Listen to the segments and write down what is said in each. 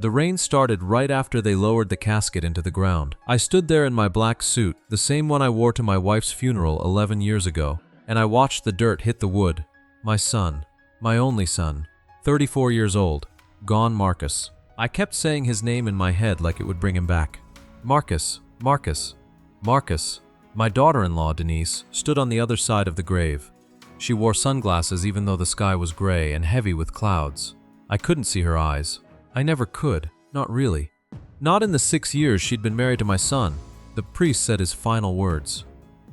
The rain started right after they lowered the casket into the ground. I stood there in my black suit, the same one I wore to my wife's funeral 11 years ago, and I watched the dirt hit the wood. My son, my only son, 34 years old, gone. Marcus. I kept saying his name in my head like it would bring him back. Marcus, Marcus, Marcus. My daughter-in-law, Denise, stood on the other side of the grave. She wore sunglasses even though the sky was gray and heavy with clouds. I couldn't see her eyes. I never could, not really. Not in the 6 years she'd been married to my son. The priest said his final words.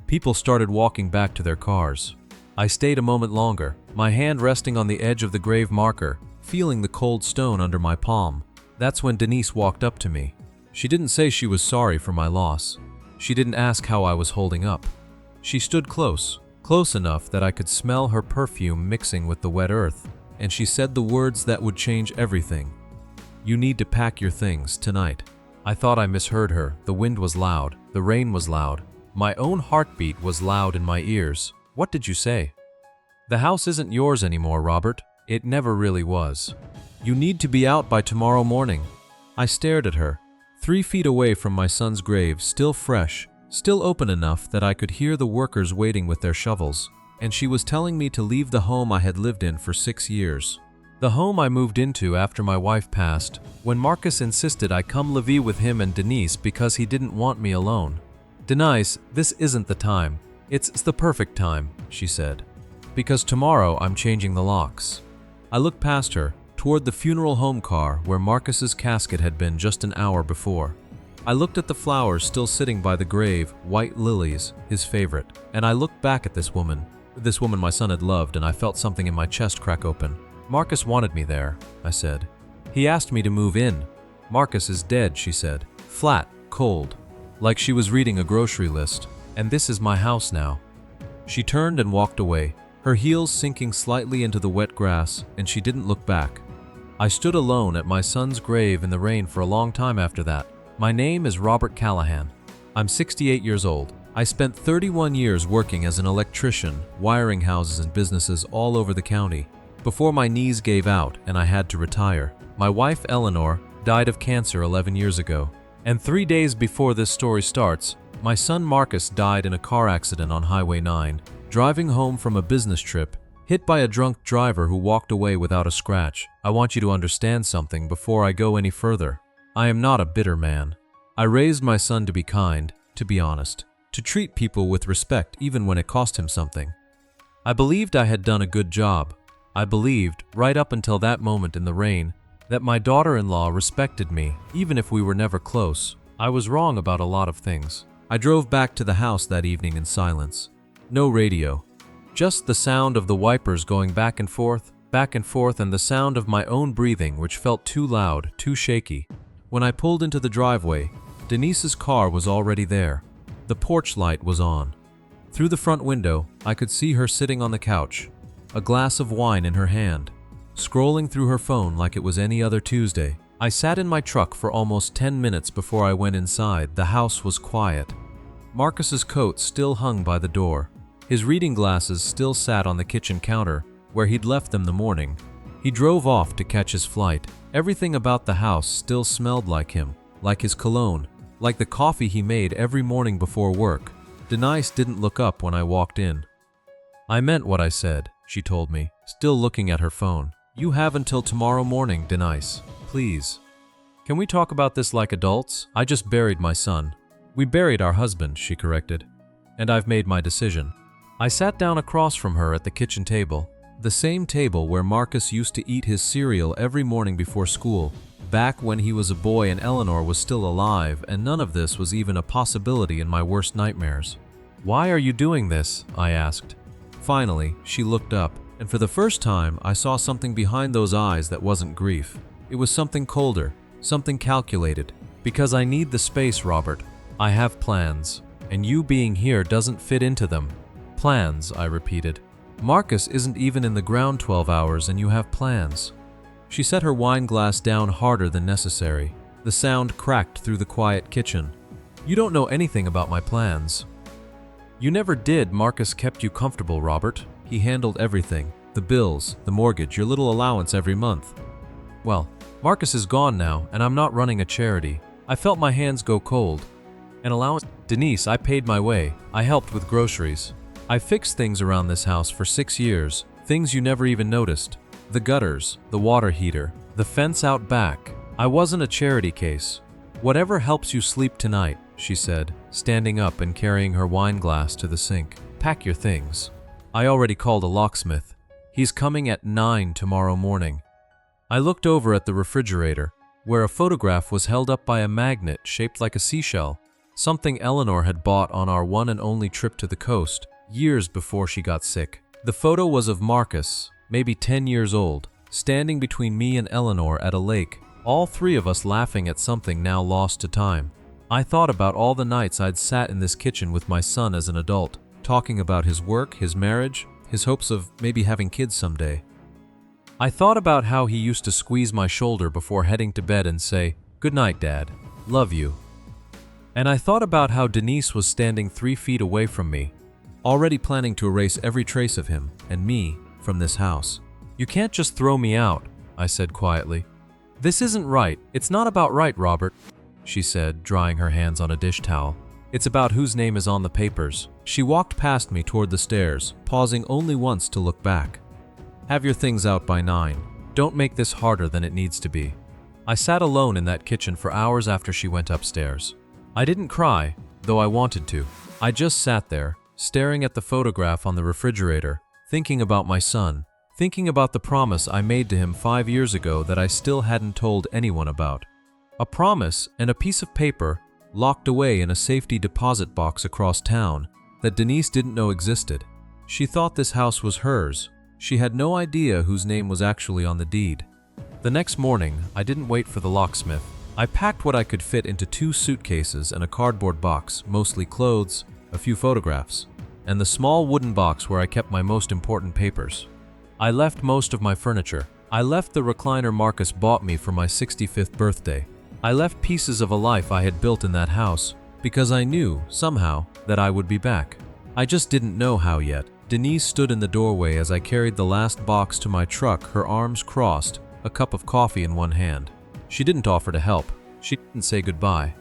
People started walking back to their cars. I stayed a moment longer, my hand resting on the edge of the grave marker, feeling the cold stone under my palm. That's when Denise walked up to me. She didn't say she was sorry for my loss. She didn't ask how I was holding up. She stood close enough that I could smell her perfume mixing with the wet earth, and she said the words that would change everything. "You need to pack your things tonight." I thought I misheard her. The wind was loud. The rain was loud. My own heartbeat was loud in my ears. "What did you say?" "The house isn't yours anymore, Robert. It never really was. You need to be out by tomorrow morning." I stared at her, 3 feet away from my son's grave, still fresh, still open enough that I could hear the workers waiting with their shovels, and she was telling me to leave the home I had lived in for 6 years. The home I moved into after my wife passed, when Marcus insisted I come live with him and Denise because he didn't want me alone. "Denise, this isn't the time. It's the perfect time," she said. "Because tomorrow I'm changing the locks." I looked past her, toward the funeral home car where Marcus's casket had been just an hour before. I looked at the flowers still sitting by the grave, white lilies, his favorite, and I looked back at this woman my son had loved, and I felt something in my chest crack open. "Marcus wanted me there," I said. "He asked me to move in." "Marcus is dead," she said, flat, cold, like she was reading a grocery list. "And this is my house now." She turned and walked away, her heels sinking slightly into the wet grass, and she didn't look back. I stood alone at my son's grave in the rain for a long time after that. My name is Robert Callahan. I'm 68 years old. I spent 31 years working as an electrician, wiring houses and businesses all over the county, before my knees gave out and I had to retire. My wife, Eleanor, died of cancer 11 years ago. And 3 days before this story starts, my son Marcus died in a car accident on Highway 9, driving home from a business trip, hit by a drunk driver who walked away without a scratch. I want you to understand something before I go any further. I am not a bitter man. I raised my son to be kind, to be honest, to treat people with respect even when it cost him something. I believed I had done a good job. I believed, right up until that moment in the rain, that my daughter-in-law respected me, even if we were never close. I was wrong about a lot of things. I drove back to the house that evening in silence. No radio. Just the sound of the wipers going back and forth, and the sound of my own breathing, which felt too loud, too shaky. When I pulled into the driveway, Denise's car was already there. The porch light was on. Through the front window, I could see her sitting on the couch, a glass of wine in her hand, scrolling through her phone like it was any other Tuesday. I sat in my truck for almost 10 minutes before I went inside. The house was quiet. Marcus's coat still hung by the door. His reading glasses still sat on the kitchen counter, where he'd left them the morning. He drove off to catch his flight. Everything about the house still smelled like him, like his cologne, like the coffee he made every morning before work. Denise didn't look up when I walked in. "I meant what I said," she told me, still looking at her phone. "You have until tomorrow morning, Denise. Please. Can we talk about this like adults? I just buried my son." "We buried our husband," she corrected. "And I've made my decision." I sat down across from her at the kitchen table, the same table where Marcus used to eat his cereal every morning before school, back when he was a boy and Eleanor was still alive, and none of this was even a possibility in my worst nightmares. "Why are you doing this?" I asked. Finally, she looked up, and for the first time, I saw something behind those eyes that wasn't grief. It was something colder, something calculated. "Because I need the space, Robert. I have plans, and you being here doesn't fit into them." "Plans," I repeated. "Marcus isn't even in the ground 12 hours and you have plans." She set her wine glass down harder than necessary. The sound cracked through the quiet kitchen. "You don't know anything about my plans." "You never did. Marcus kept you comfortable, Robert. He handled everything. The bills, the mortgage, your little allowance every month." "Well, Marcus is gone now, and I'm not running a charity. I felt my hands go cold. An allowance? Denise, I paid my way. I helped with groceries. I fixed things around this house for 6 years, things you never even noticed. The gutters, the water heater, the fence out back. I wasn't a charity case. Whatever helps you sleep tonight, she said, standing up and carrying her wine glass to the sink. Pack your things. I already called a locksmith. He's coming at 9 tomorrow morning. I looked over at the refrigerator, where a photograph was held up by a magnet shaped like a seashell, something Eleanor had bought on our one and only trip to the coast, years before she got sick. The photo was of Marcus, maybe 10 years old, standing between me and Eleanor at a lake, all three of us laughing at something now lost to time. I thought about all the nights I'd sat in this kitchen with my son as an adult, talking about his work, his marriage, his hopes of maybe having kids someday. I thought about how he used to squeeze my shoulder before heading to bed and say, "Good night, Dad. Love you." And I thought about how Denise was standing 3 feet away from me, already planning to erase every trace of him and me from this house. "You can't just throw me out," I said quietly. "This isn't right. It's not about right, Robert," she said, drying her hands on a dish towel. "It's about whose name is on the papers." She walked past me toward the stairs, pausing only once to look back. "Have your things out by 9. Don't make this harder than it needs to be." I sat alone in that kitchen for hours after she went upstairs. I didn't cry, though I wanted to. I just sat there, staring at the photograph on the refrigerator, thinking about my son, thinking about the promise I made to him 5 years ago that I still hadn't told anyone about. A promise and a piece of paper locked away in a safety deposit box across town that Denise didn't know existed. She thought this house was hers. She had no idea whose name was actually on the deed. The next morning, I didn't wait for the locksmith. I packed what I could fit into 2 suitcases and a cardboard box, mostly clothes, a few photographs, and the small wooden box where I kept my most important papers. I left most of my furniture. I left the recliner Marcus bought me for my 65th birthday. I left pieces of a life I had built in that house because I knew, somehow, that I would be back. I just didn't know how yet. Denise stood in the doorway as I carried the last box to my truck, her arms crossed, a cup of coffee in one hand. She didn't offer to help. She didn't say goodbye.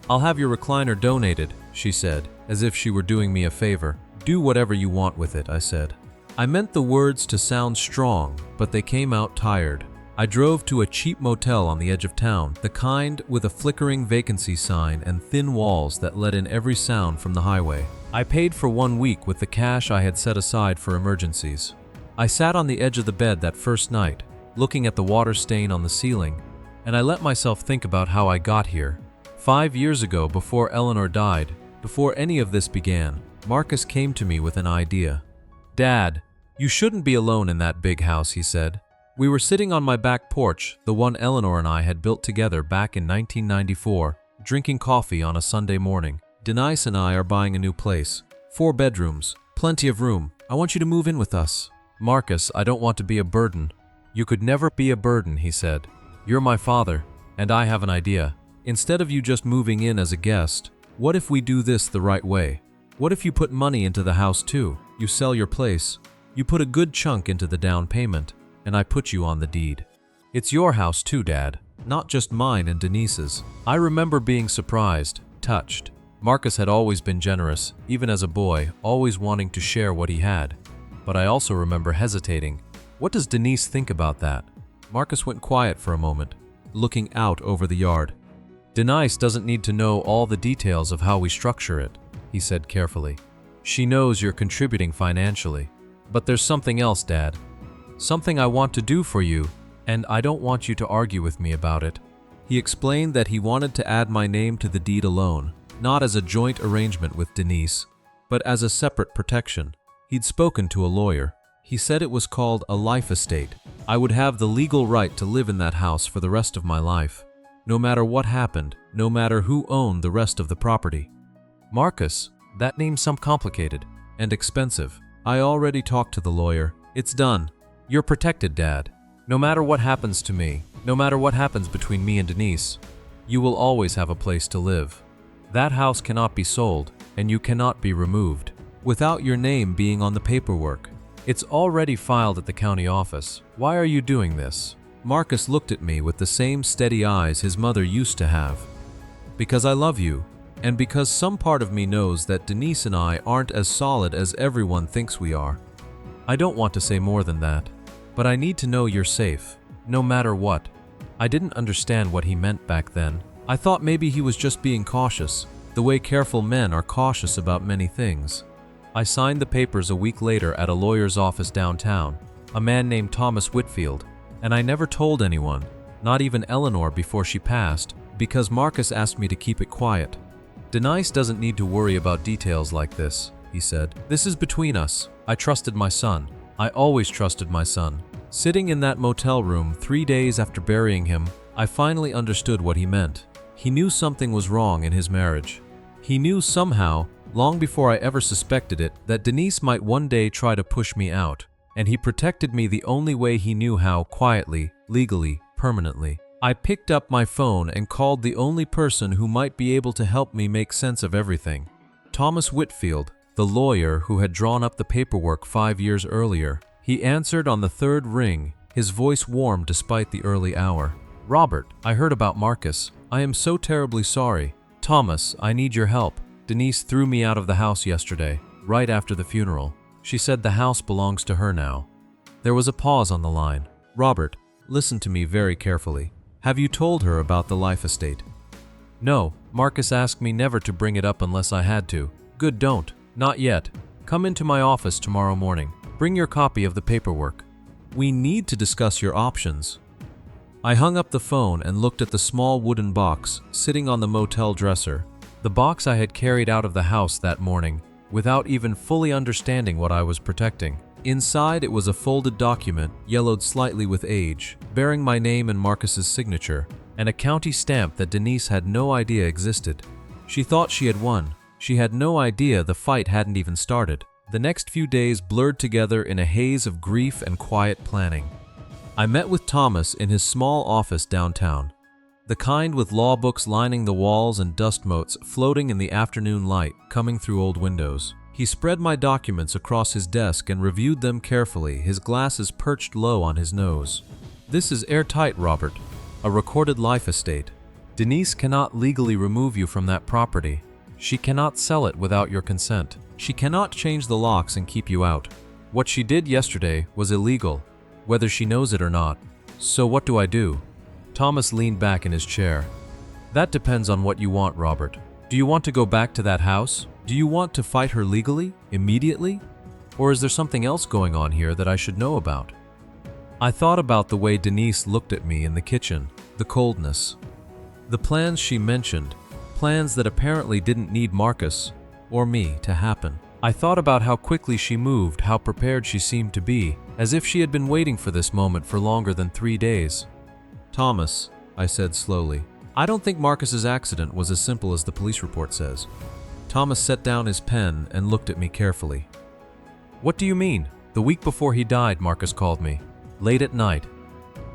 "I'll have your recliner donated," she said, as if she were doing me a favor. "Do whatever you want with it," I said. I meant the words to sound strong, but they came out tired. I drove to a cheap motel on the edge of town, the kind with a flickering vacancy sign and thin walls that let in every sound from the highway. I paid for 1 week with the cash I had set aside for emergencies. I sat on the edge of the bed that first night, looking at the water stain on the ceiling, and I let myself think about how I got here. 5 years ago, before Eleanor died, before any of this began, Marcus came to me with an idea. "Dad, you shouldn't be alone in that big house," he said. We were sitting on my back porch, the one Eleanor and I had built together back in 1994, drinking coffee on a Sunday morning. "Denise and I are buying a new place. 4 bedrooms, plenty of room. I want you to move in with us." "Marcus, I don't want to be a burden." "You could never be a burden," he said. "You're my father, and I have an idea. Instead of you just moving in as a guest, what if we do this the right way? What if you put money into the house too? You sell your place, you put a good chunk into the down payment, and I put you on the deed. It's your house too, Dad, not just mine and Denise's." I remember being surprised, touched. Marcus had always been generous, even as a boy, always wanting to share what he had. But I also remember hesitating. What does Denise think about that? Marcus went quiet for a moment, looking out over the yard. "Denise doesn't need to know all the details of how we structure it," he said carefully. "She knows you're contributing financially. But there's something else, Dad. Something I want to do for you, and I don't want you to argue with me about it." He explained that he wanted to add my name to the deed alone, not as a joint arrangement with Denise, but as a separate protection. He'd spoken to a lawyer. He said it was called a life estate. I would have the legal right to live in that house for the rest of my life, no matter what happened, no matter who owned the rest of the property. Marcus, that name's some complicated and expensive. I already talked to the lawyer. It's done. You're protected, Dad. No matter what happens to me, no matter what happens between me and Denise, you will always have a place to live. That house cannot be sold, and you cannot be removed without your name being on the paperwork. It's already filed at the county office. Why are you doing this? Marcus looked at me with the same steady eyes his mother used to have. Because I love you, and because some part of me knows that Denise and I aren't as solid as everyone thinks we are. I don't want to say more than that, but I need to know you're safe, no matter what. I didn't understand what he meant back then. I thought maybe he was just being cautious, the way careful men are cautious about many things. I signed the papers a week later at a lawyer's office downtown, a man named Thomas Whitfield, and I never told anyone, not even Eleanor before she passed, because Marcus asked me to keep it quiet. Denise doesn't need to worry about details like this, he said. This is between us. I trusted my son. I always trusted my son. Sitting in that motel room 3 days after burying him, I finally understood what he meant. He knew something was wrong in his marriage. He knew somehow, long before I ever suspected it, that Denise might one day try to push me out, and he protected me the only way he knew how, quietly, legally, permanently. I picked up my phone and called the only person who might be able to help me make sense of everything. Thomas Whitfield, the lawyer who had drawn up the paperwork 5 years earlier. He answered on the third ring, his voice warm despite the early hour. Robert, I heard about Marcus. I am so terribly sorry. Thomas, I need your help. Denise threw me out of the house yesterday, right after the funeral. She said the house belongs to her now. There was a pause on the line. Robert, listen to me very carefully. Have you told her about the life estate? No, Marcus asked me never to bring it up unless I had to. Good, don't. Not yet. Come into my office tomorrow morning. Bring your copy of the paperwork. We need to discuss your options. I hung up the phone and looked at the small wooden box sitting on the motel dresser, the box I had carried out of the house that morning, without even fully understanding what I was protecting. Inside it was a folded document, yellowed slightly with age, bearing my name and Marcus's signature, and a county stamp that Denise had no idea existed. She thought she had won. She had no idea the fight hadn't even started. The next few days blurred together in a haze of grief and quiet planning. I met with Thomas in his small office downtown, the kind with law books lining the walls and dust motes floating in the afternoon light coming through old windows. He spread my documents across his desk and reviewed them carefully, his glasses perched low on his nose. This is airtight, Robert. A recorded life estate. Denise cannot legally remove you from that property. She cannot sell it without your consent. She cannot change the locks and keep you out. What she did yesterday was illegal, whether she knows it or not. So what do I do? Thomas leaned back in his chair. That depends on what you want, Robert. Do you want to go back to that house? Do you want to fight her legally, immediately? Or is there something else going on here that I should know about? I thought about the way Denise looked at me in the kitchen, the coldness. The plans she mentioned, plans that apparently didn't need Marcus or me to happen. I thought about how quickly she moved, how prepared she seemed to be, as if she had been waiting for this moment for longer than 3 days. Thomas, I said slowly, I don't think Marcus's accident was as simple as the police report says. Thomas set down his pen and looked at me carefully. What do you mean? The week before he died, Marcus called me, late at night.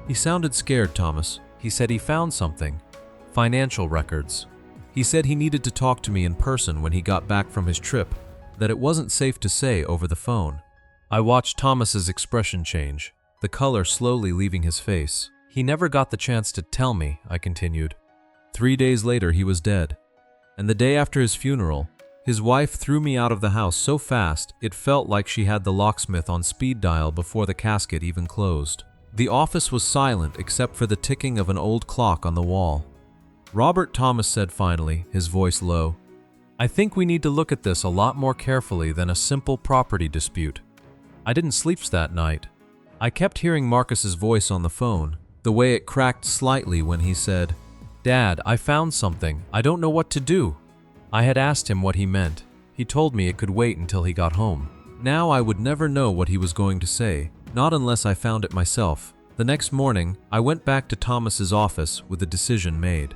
He sounded scared, Thomas. He said he found something. Financial records. He said he needed to talk to me in person when he got back from his trip, that it wasn't safe to say over the phone. I watched Thomas's expression change, the color slowly leaving his face. He never got the chance to tell me, I continued. 3 days later, he was dead. And the day after his funeral, his wife threw me out of the house so fast it felt like she had the locksmith on speed dial before the casket even closed. The office was silent except for the ticking of an old clock on the wall. Robert, Thomas said finally, his voice low, I think we need to look at this a lot more carefully than a simple property dispute. I didn't sleep that night. I kept hearing Marcus's voice on the phone, the way it cracked slightly when he said, Dad, I found something. I don't know what to do. I had asked him what he meant. He told me it could wait until he got home. Now I would never know what he was going to say, not unless I found it myself. The next morning, I went back to Thomas's office with a decision made.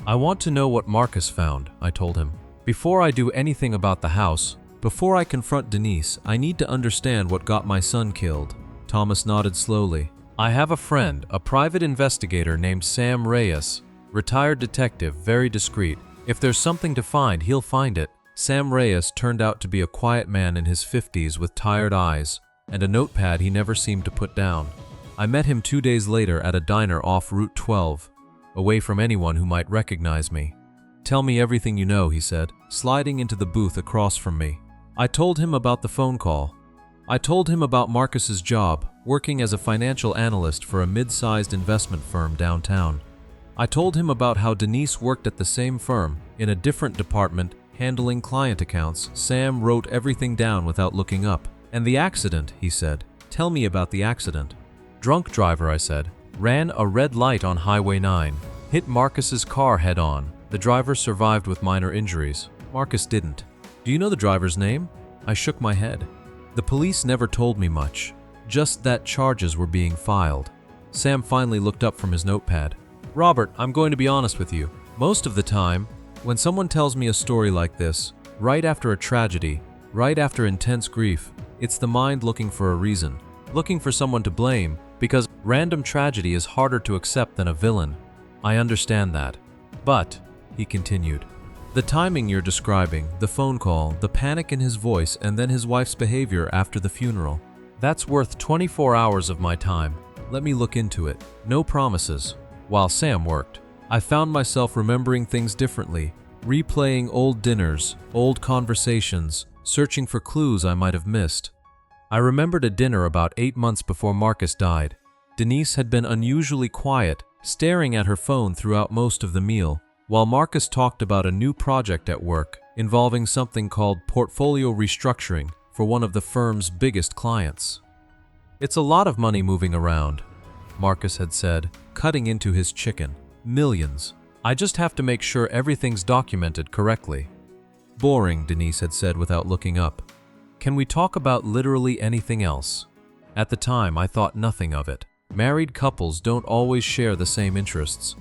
I want to know what Marcus found, I told him. Before I do anything about the house, before I confront Denise, I need to understand what got my son killed. Thomas nodded slowly. I have a friend, a private investigator named Sam Reyes, retired detective, very discreet. If there's something to find, he'll find it. Sam Reyes turned out to be a quiet man in his 50s with tired eyes and a notepad he never seemed to put down. I met him 2 days later at a diner off Route 12, away from anyone who might recognize me. "Tell me everything you know," he said, sliding into the booth across from me. I told him about the phone call. I told him about Marcus's job, working as a financial analyst for a mid-sized investment firm downtown. I told him about how Denise worked at the same firm, in a different department, handling client accounts. Sam wrote everything down without looking up. "And the accident," he said. "Tell me about the accident." "Drunk driver," I said. "Ran a red light on Highway 9. Hit Marcus's car head-on. The driver survived with minor injuries. Marcus didn't." "Do you know the driver's name?" I shook my head. The police never told me much, just that charges were being filed. Sam finally looked up from his notepad. "Robert, I'm going to be honest with you. Most of the time, when someone tells me a story like this, right after a tragedy, right after intense grief, it's the mind looking for a reason, looking for someone to blame, because random tragedy is harder to accept than a villain. I understand that. But," he continued, "the timing you're describing, the phone call, the panic in his voice, and then his wife's behavior after the funeral, that's worth 24 hours of my time. Let me look into it. No promises." While Sam worked, I found myself remembering things differently, replaying old dinners, old conversations, searching for clues I might have missed. I remembered a dinner about 8 months before Marcus died. Denise had been unusually quiet, staring at her phone throughout most of the meal, while Marcus talked about a new project at work involving something called portfolio restructuring for one of the firm's biggest clients. "It's a lot of money moving around," Marcus had said, cutting into his chicken. "Millions. I just have to make sure everything's documented correctly." "Boring," Denise had said without looking up. "Can we talk about literally anything else?" At the time, I thought nothing of it. Married couples don't always share the same interests.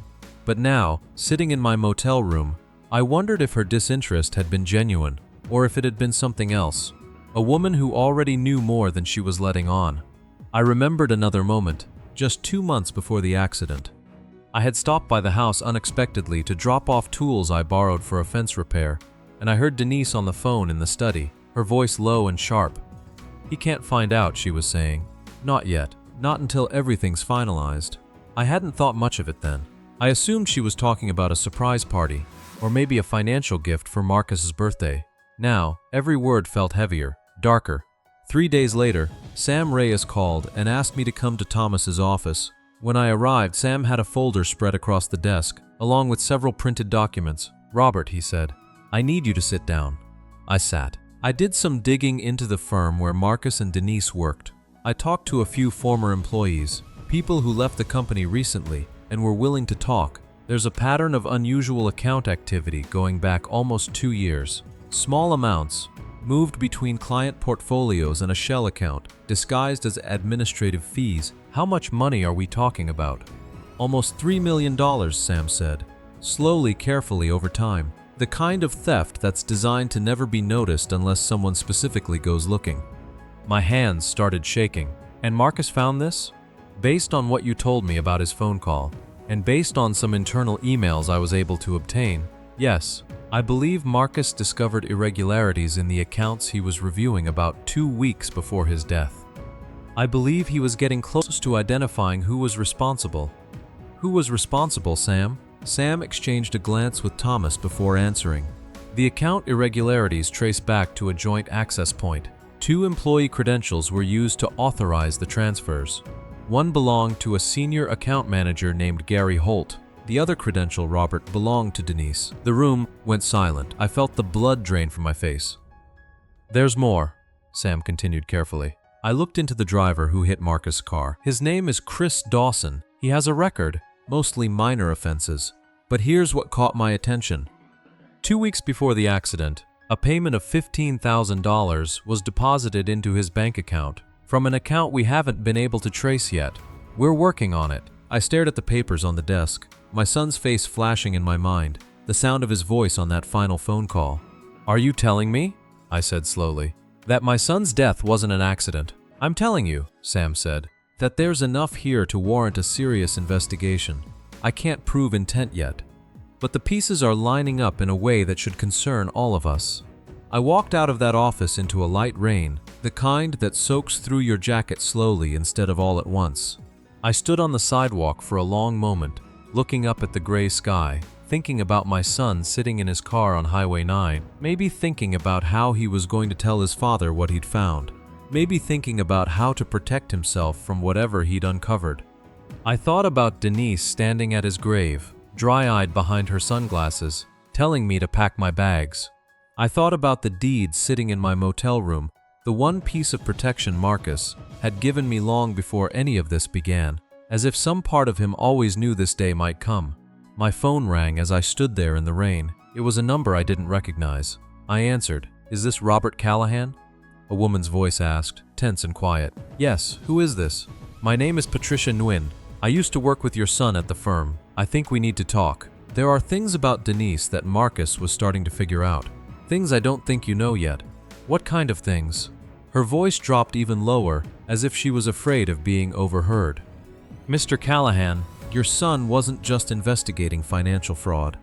But now, sitting in my motel room, I wondered if her disinterest had been genuine, or if it had been something else. A woman who already knew more than she was letting on. I remembered another moment, just 2 months before the accident. I had stopped by the house unexpectedly to drop off tools I borrowed for a fence repair, and I heard Denise on the phone in the study, her voice low and sharp. "He can't find out," she was saying. "Not yet. Not until everything's finalized." I hadn't thought much of it then. I assumed she was talking about a surprise party, or maybe a financial gift for Marcus's birthday. Now, every word felt heavier, darker. 3 days later, Sam Reyes called and asked me to come to Thomas's office. When I arrived, Sam had a folder spread across the desk, along with several printed documents. "Robert," he said, "I need you to sit down." I sat. I did some digging into the firm where Marcus and Denise worked. I talked to a few former employees, people who left the company recently and were willing to talk. There's a pattern of unusual account activity going back almost 2 years. Small amounts, moved between client portfolios and a shell account, disguised as administrative fees. How much money are we talking about? "Almost $3 million, Sam said, slowly, carefully over time. The kind of theft that's designed to never be noticed unless someone specifically goes looking." My hands started shaking. "And Marcus found this?" "Based on what you told me about his phone call, and based on some internal emails I was able to obtain, yes. I believe Marcus discovered irregularities in the accounts he was reviewing about 2 weeks before his death. I believe he was getting close to identifying who was responsible." "Who was responsible, Sam?" Sam exchanged a glance with Thomas before answering. "The account irregularities trace back to a joint access point. 2 employee credentials were used to authorize the transfers. One belonged to a senior account manager named Gary Holt. The other credential, Robert, belonged to Denise." The room went silent. I felt the blood drain from my face. "There's more," Sam continued carefully. "I looked into the driver who hit Marcus' car. His name is Chris Dawson. He has a record, mostly minor offenses. But here's what caught my attention. 2 weeks before the accident, a payment of $15,000 was deposited into his bank account from an account we haven't been able to trace yet. We're working on it." I stared at the papers on the desk, my son's face flashing in my mind, the sound of his voice on that final phone call. "Are you telling me," I said slowly, "that my son's death wasn't an accident?" "I'm telling you," Sam said, "that there's enough here to warrant a serious investigation. I can't prove intent yet, but the pieces are lining up in a way that should concern all of us." I walked out of that office into a light rain, the kind that soaks through your jacket slowly instead of all at once. I stood on the sidewalk for a long moment, looking up at the gray sky, thinking about my son sitting in his car on Highway 9, maybe thinking about how he was going to tell his father what he'd found, maybe thinking about how to protect himself from whatever he'd uncovered. I thought about Denise standing at his grave, dry-eyed behind her sunglasses, telling me to pack my bags. I thought about the deed sitting in my motel room, the one piece of protection Marcus had given me long before any of this began, as if some part of him always knew this day might come. My phone rang as I stood there in the rain. It was a number I didn't recognize. I answered. "Is this Robert Callahan?" A woman's voice asked, tense and quiet. "Yes, who is this?" "My name is Patricia Nguyen. I used to work with your son at the firm. I think we need to talk. There are things about Denise that Marcus was starting to figure out. Things I don't think you know yet." "What kind of things?" Her voice dropped even lower, as if she was afraid of being overheard. "Mr. Callahan, your son wasn't just investigating financial fraud.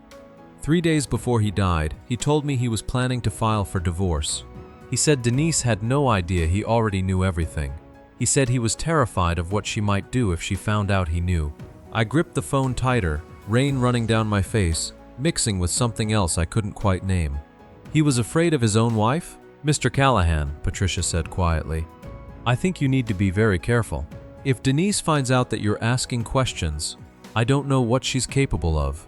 3 days before he died, he told me he was planning to file for divorce. He said Denise had no idea he already knew everything. He said he was terrified of what she might do if she found out he knew." I gripped the phone tighter, rain running down my face, mixing with something else I couldn't quite name. "He was afraid of his own wife?" "Mr. Callahan," Patricia said quietly, "I think you need to be very careful. If Denise finds out that you're asking questions, I don't know what she's capable of."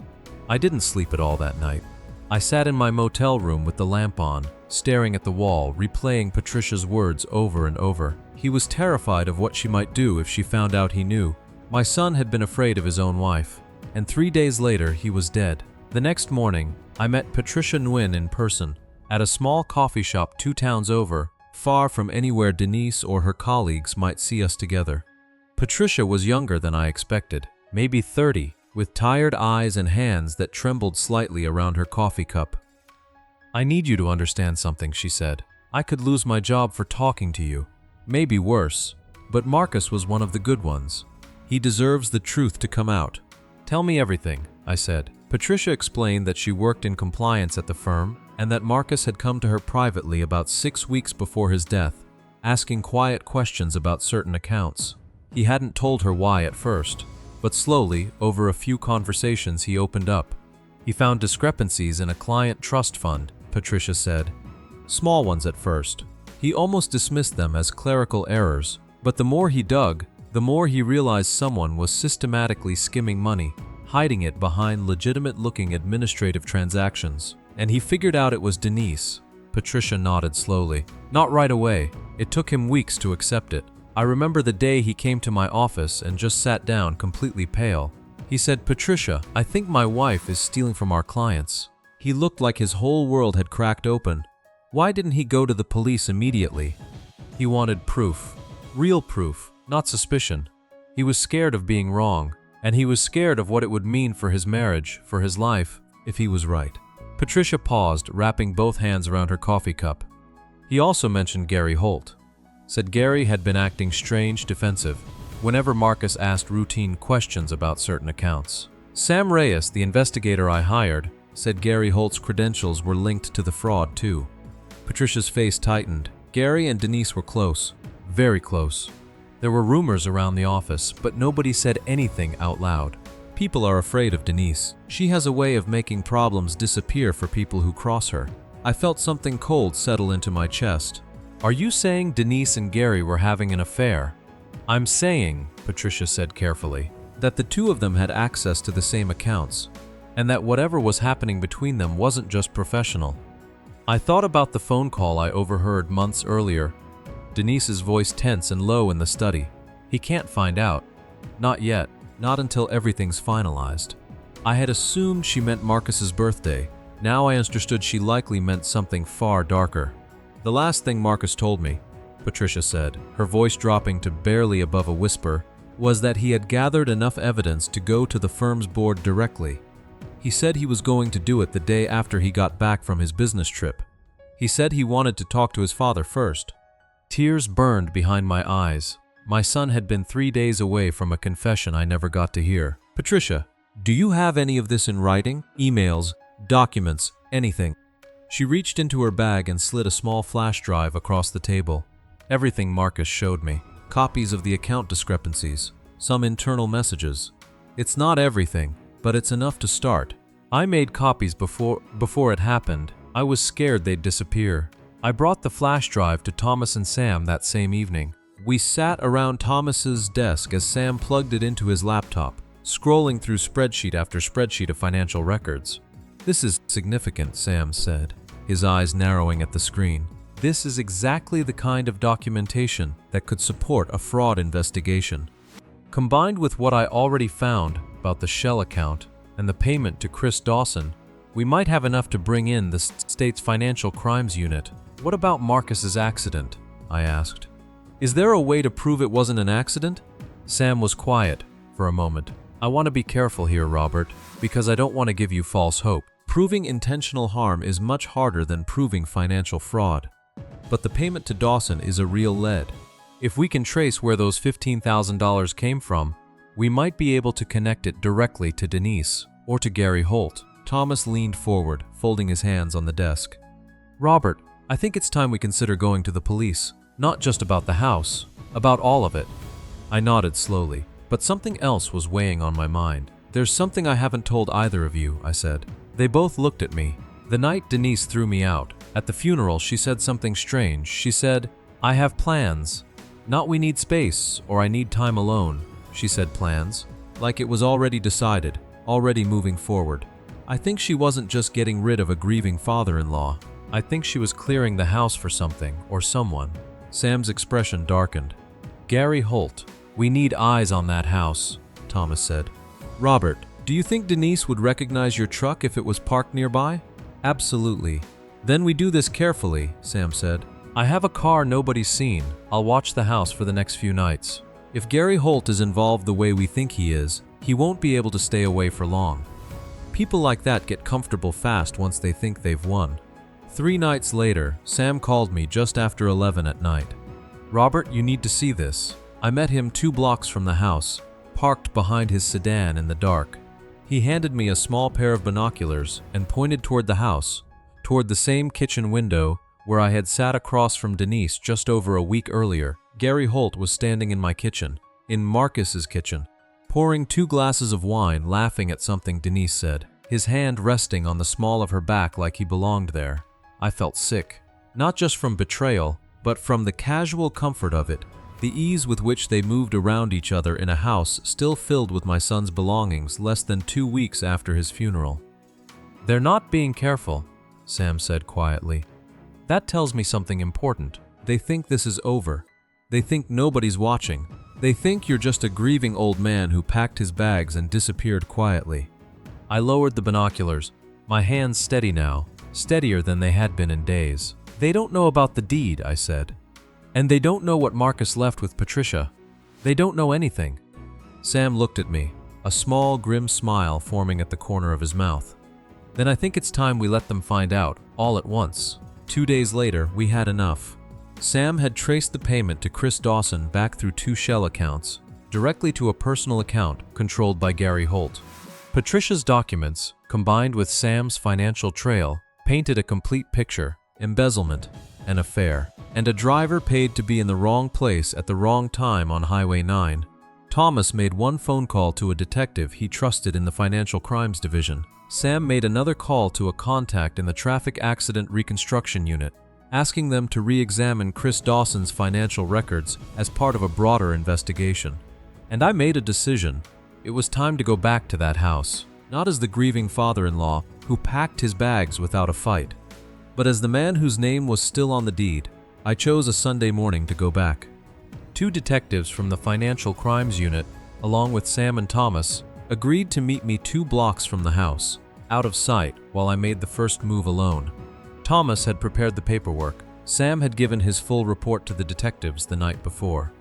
I didn't sleep at all that night. I sat in my motel room with the lamp on, staring at the wall, replaying Patricia's words over and over. He was terrified of what she might do if she found out he knew. My son had been afraid of his own wife, and 3 days later he was dead. The next morning, I met Patricia Nguyen in person, at a small coffee shop 2 towns over, far from anywhere Denise or her colleagues might see us together. Patricia was younger than I expected, maybe 30, with tired eyes and hands that trembled slightly around her coffee cup. "I need you to understand something," she said. "I could lose my job for talking to you. Maybe worse, but Marcus was one of the good ones. He deserves the truth to come out." "Tell me everything," I said. Patricia explained that she worked in compliance at the firm, and that Marcus had come to her privately about 6 weeks before his death, asking quiet questions about certain accounts. He hadn't told her why at first, but slowly, over a few conversations, he opened up. He found discrepancies in a client trust fund, Patricia said. Small ones at first. He almost dismissed them as clerical errors, but the more he dug, the more he realized someone was systematically skimming money, hiding it behind legitimate-looking administrative transactions. And he figured out it was Denise. Patricia nodded slowly. Not right away. It took him weeks to accept it. I remember the day he came to my office and just sat down completely pale. He said, "Patricia, I think my wife is stealing from our clients." He looked like his whole world had cracked open. Why didn't he go to the police immediately? He wanted proof. Real proof, not suspicion. He was scared of being wrong, and he was scared of what it would mean for his marriage, for his life, if he was right. Patricia paused, wrapping both hands around her coffee cup. He also mentioned Gary Holt. Said Gary had been acting strange, defensive, whenever Marcus asked routine questions about certain accounts. Sam Reyes, the investigator I hired, said Gary Holt's credentials were linked to the fraud too. Patricia's face tightened. Gary and Denise were close, very close. There were rumors around the office, but nobody said anything out loud. People are afraid of Denise. She has a way of making problems disappear for people who cross her. I felt something cold settle into my chest. Are you saying Denise and Gary were having an affair? I'm saying, Patricia said carefully, that the two of them had access to the same accounts, and that whatever was happening between them wasn't just professional. I thought about the phone call I overheard months earlier. Denise's voice tense and low in the study. He can't find out. Not yet. Not until everything's finalized. I had assumed she meant Marcus's birthday. Now I understood she likely meant something far darker. The last thing Marcus told me, Patricia said, her voice dropping to barely above a whisper, was that he had gathered enough evidence to go to the firm's board directly. He said he was going to do it the day after he got back from his business trip. He said he wanted to talk to his father first. Tears burned behind my eyes. My son had been 3 days away from a confession I never got to hear. Patricia, do you have any of this in writing? Emails, documents, anything? She reached into her bag and slid a small flash drive across the table. Everything Marcus showed me. Copies of the account discrepancies, some internal messages. It's not everything, but it's enough to start. I made copies before it happened. I was scared they'd disappear. I brought the flash drive to Thomas and Sam that same evening. We sat around Thomas's desk as Sam plugged it into his laptop, scrolling through spreadsheet after spreadsheet of financial records. "This is significant," Sam said, his eyes narrowing at the screen. "This is exactly the kind of documentation that could support a fraud investigation. Combined with what I already found about the Shell account and the payment to Chris Dawson, we might have enough to bring in the state's financial crimes unit." "What about Marcus's accident?" I asked. "Is there a way to prove it wasn't an accident?" Sam was quiet for a moment. "I want to be careful here, Robert, because I don't want to give you false hope. Proving intentional harm is much harder than proving financial fraud. But the payment to Dawson is a real lead. If we can trace where those $15,000 came from, we might be able to connect it directly to Denise or to Gary Holt." Thomas leaned forward, folding his hands on the desk. "Robert, I think it's time we consider going to the police. Not just about the house, about all of it." I nodded slowly, but something else was weighing on my mind. "There's something I haven't told either of you," I said. They both looked at me. "The night Denise threw me out, at the funeral she said something strange. She said, 'I have plans. Not we need space or I need time alone.' She said plans, like it was already decided, already moving forward. I think she wasn't just getting rid of a grieving father-in-law. I think she was clearing the house for something or someone." Sam's expression darkened. "Gary Holt, we need eyes on that house," Thomas said. "Robert, do you think Denise would recognize your truck if it was parked nearby?" "Absolutely." "Then we do this carefully," Sam said. "I have a car nobody's seen. I'll watch the house for the next few nights. If Gary Holt is involved the way we think he is, he won't be able to stay away for long. People like that get comfortable fast once they think they've won." 3 nights later, Sam called me just after 11 at night. "Robert, you need to see this." I met him 2 blocks from the house, parked behind his sedan in the dark. He handed me a small pair of binoculars and pointed toward the house, toward the same kitchen window where I had sat across from Denise just over a week earlier. Gary Holt was standing in my kitchen, in Marcus's kitchen, pouring 2 glasses of wine, laughing at something Denise said, his hand resting on the small of her back like he belonged there. I felt sick, not just from betrayal, but from the casual comfort of it, the ease with which they moved around each other in a house still filled with my son's belongings less than 2 weeks after his funeral. "They're not being careful," Sam said quietly. "That tells me something important. They think this is over. They think nobody's watching. They think you're just a grieving old man who packed his bags and disappeared quietly." I lowered the binoculars, my hands steady now, steadier than they had been in days. "They don't know about the deed," I said. "And they don't know what Marcus left with Patricia. They don't know anything." Sam looked at me, a small, grim smile forming at the corner of his mouth. "Then I think it's time we let them find out, all at once." 2 days later, we had enough. Sam had traced the payment to Chris Dawson back through 2 Shell accounts, directly to a personal account controlled by Gary Holt. Patricia's documents, combined with Sam's financial trail, painted a complete picture: embezzlement, an affair, and a driver paid to be in the wrong place at the wrong time on Highway 9. Thomas made 1 phone call to a detective he trusted in the Financial Crimes Division. Sam made another call to a contact in the Traffic Accident Reconstruction Unit, asking them to re-examine Chris Dawson's financial records as part of a broader investigation. And I made a decision. It was time to go back to that house, not as the grieving father-in-law who packed his bags without a fight, but as the man whose name was still on the deed. I chose a Sunday morning to go back. 2 detectives from the Financial Crimes Unit, along with Sam and Thomas, agreed to meet me 2 blocks from the house, out of sight, while I made the first move alone. Thomas had prepared the paperwork. Sam had given his full report to the detectives the night before.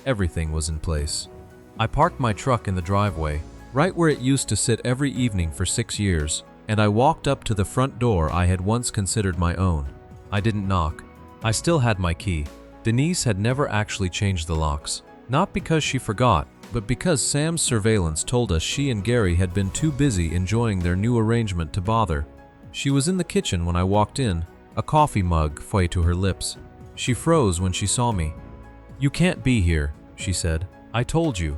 Everything was in place. I parked my truck in the driveway, right where it used to sit every evening for 6 years, and I walked up to the front door I had once considered my own. I didn't knock. I still had my key. Denise had never actually changed the locks, not because she forgot, but because Sam's surveillance told us she and Gary had been too busy enjoying their new arrangement to bother. She was in the kitchen when I walked in, a coffee mug fouet to her lips. She froze when she saw me. "You can't be here," she said. "I told you."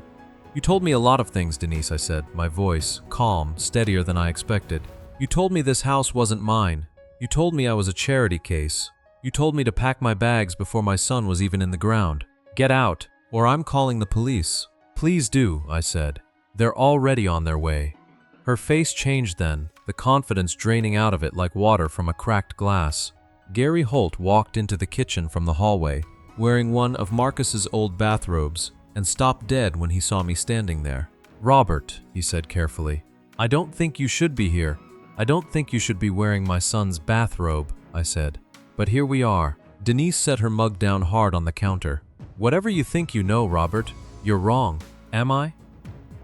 You told me a lot of things, Denise, I said, my voice calm, steadier than I expected. You told me this house wasn't mine. You told me I was a charity case. You told me to pack my bags before my son was even in the ground. Get out, or I'm calling the police. Please do, I said. They're already on their way. Her face changed then, the confidence draining out of it like water from a cracked glass. Gary Holt walked into the kitchen from the hallway, wearing one of Marcus's old bathrobes, and stopped dead when he saw me standing there. Robert, he said carefully, I don't think you should be here. I don't think you should be wearing my son's bathrobe, I said. But here we are. Denise set her mug down hard on the counter. Whatever you think you know, Robert, you're wrong. Am I?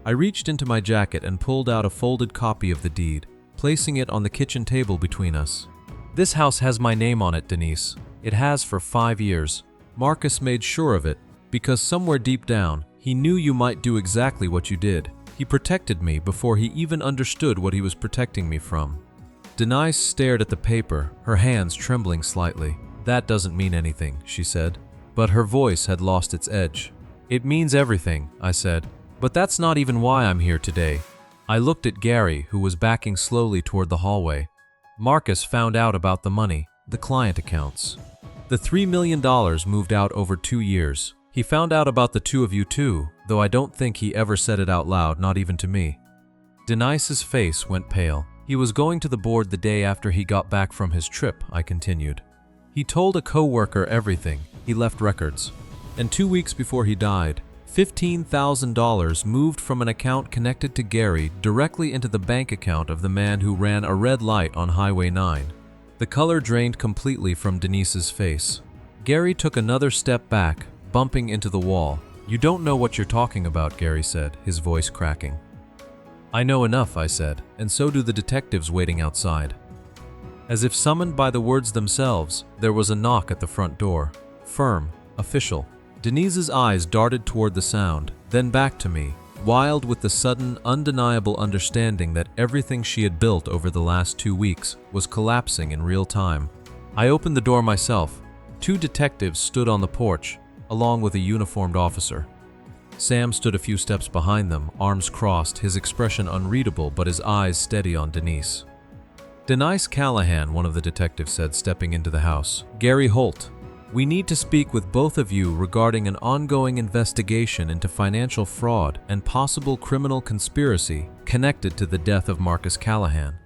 I reached into my jacket and pulled out a folded copy of the deed, placing it on the kitchen table between us. This house has my name on it, Denise. It has for 5 years. Marcus made sure of it, because somewhere deep down, he knew you might do exactly what you did. He protected me before he even understood what he was protecting me from. Denise stared at the paper, her hands trembling slightly. That doesn't mean anything, she said, but her voice had lost its edge. It means everything, I said, but that's not even why I'm here today. I looked at Gary, who was backing slowly toward the hallway. Marcus found out about the money, the client accounts. The $3 million moved out over 2 years. He found out about the two of you too, though I don't think he ever said it out loud, not even to me. Denise's face went pale. He was going to the board the day after he got back from his trip, I continued. He told a co-worker everything. He left records. And 2 weeks before he died, $15,000 moved from an account connected to Gary directly into the bank account of the man who ran a red light on Highway 9. The color drained completely from Denise's face. Gary took another step back, bumping into the wall. You don't know what you're talking about, Gary said, his voice cracking. I know enough, I said, and so do the detectives waiting outside. As if summoned by the words themselves, there was a knock at the front door. Firm, official. Denise's eyes darted toward the sound, then back to me, wild with the sudden, undeniable understanding that everything she had built over the last 2 weeks was collapsing in real time. I opened the door myself. 2 detectives stood on the porch, along with a uniformed officer. Sam stood a few steps behind them, arms crossed, his expression unreadable but his eyes steady on Denise. Denise Callahan, one of the detectives said, stepping into the house. Gary Holt, we need to speak with both of you regarding an ongoing investigation into financial fraud and possible criminal conspiracy connected to the death of Marcus Callahan.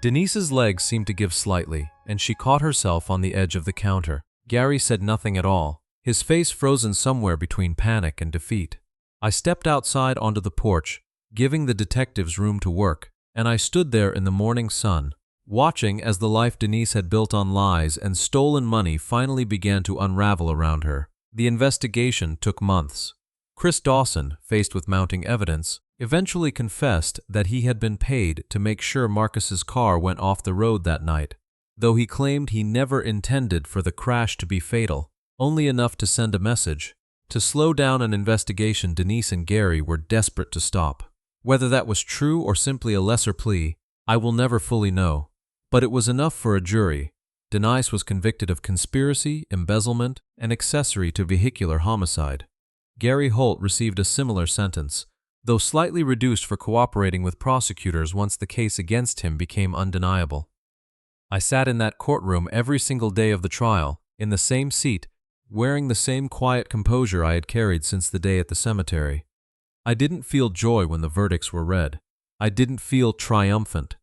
Denise's legs seemed to give slightly, and she caught herself on the edge of the counter. Gary said nothing at all, his face frozen somewhere between panic and defeat. I stepped outside onto the porch, giving the detectives room to work, and I stood there in the morning sun, watching as the life Denise had built on lies and stolen money finally began to unravel around her. The investigation took months. Chris Dawson, faced with mounting evidence, eventually confessed that he had been paid to make sure Marcus's car went off the road that night, though he claimed he never intended for the crash to be fatal. Only enough to send a message. To slow down an investigation Denise and Gary were desperate to stop. Whether that was true or simply a lesser plea, I will never fully know. But it was enough for a jury. Denise was convicted of conspiracy, embezzlement, and accessory to vehicular homicide. Gary Holt received a similar sentence, though slightly reduced for cooperating with prosecutors once the case against him became undeniable. I sat in that courtroom every single day of the trial, in the same seat, wearing the same quiet composure I had carried since the day at the cemetery. I didn't feel joy when the verdicts were read. I didn't feel triumphant.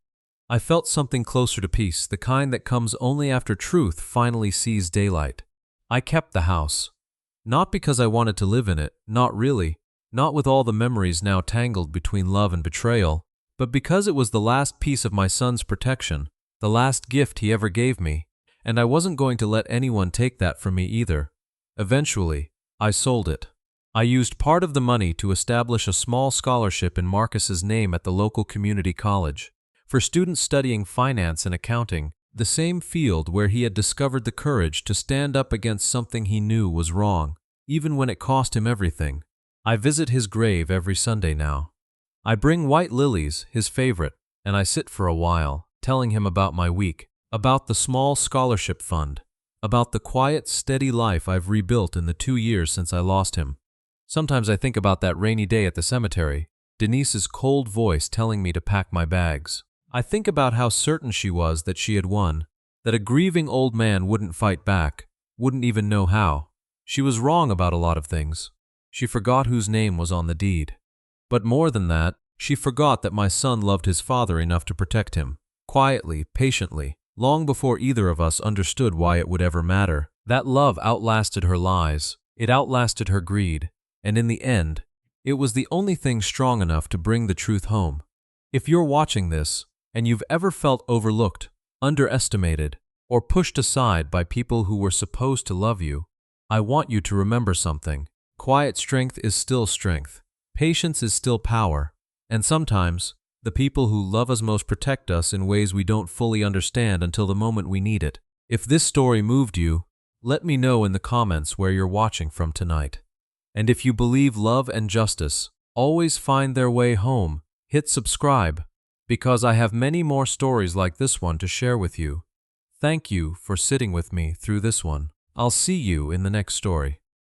I felt something closer to peace, the kind that comes only after truth finally sees daylight. I kept the house. Not because I wanted to live in it, not really, not with all the memories now tangled between love and betrayal, but because it was the last piece of my son's protection, the last gift he ever gave me, and I wasn't going to let anyone take that from me either. Eventually, I sold it. I used part of the money to establish a small scholarship in Marcus's name at the local community college for students studying finance and accounting, the same field where he had discovered the courage to stand up against something he knew was wrong, even when it cost him everything. I visit his grave every Sunday now. I bring white lilies, his favorite, and I sit for a while, telling him about my week, about the small scholarship fund, about the quiet, steady life I've rebuilt in the 2 years since I lost him. Sometimes I think about that rainy day at the cemetery, Denise's cold voice telling me to pack my bags. I think about how certain she was that she had won, that a grieving old man wouldn't fight back, wouldn't even know how. She was wrong about a lot of things. She forgot whose name was on the deed. But more than that, she forgot that my son loved his father enough to protect him, quietly, patiently, long before either of us understood why it would ever matter. That love outlasted her lies, it outlasted her greed, and in the end, it was the only thing strong enough to bring the truth home. If you're watching this, and you've ever felt overlooked, underestimated, or pushed aside by people who were supposed to love you, I want you to remember something. Quiet strength is still strength. Patience is still power. And sometimes, the people who love us most protect us in ways we don't fully understand until the moment we need it. If this story moved you, let me know in the comments where you're watching from tonight. And if you believe love and justice always find their way home, hit subscribe, because I have many more stories like this one to share with you. Thank you for sitting with me through this one. I'll see you in the next story.